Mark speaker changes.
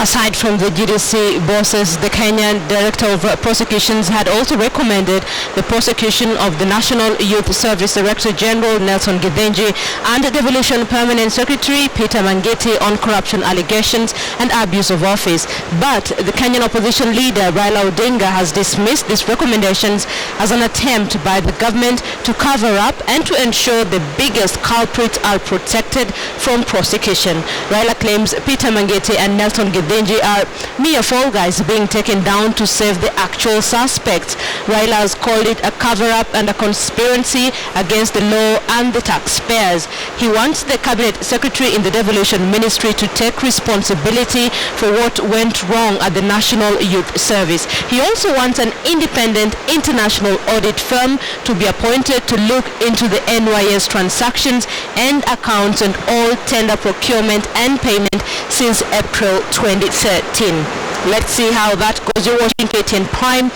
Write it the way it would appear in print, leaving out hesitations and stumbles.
Speaker 1: Aside from the GDC bosses, the Kenya Director of Prosecutions had also recommended the prosecution of the National Youth Service Director General Nelson Githinji and the Devolution Permanent Secretary Peter Mangiti on corruption allegations and abuse of office. But the Kenyan opposition leader Raila Odinga has dismissed these recommendations as an attempt by the government to cover up and to ensure the biggest culprits are protected from prosecution. Raila claims Peter Mangiti and Nelson Githinji are mere fall guys being taken down to save the actual suspects. Raila has called it a cover-up and a conspiracy against the law and the taxpayers. He wants the cabinet secretary in the devolution ministry to take responsibility for what went wrong at the National Youth Service. He also wants an independent international audit firm to be appointed to look into the NYS transactions and accounts and all tender procurement and payment since April 2013. Let's see how that goes. You're watching KTN Prime.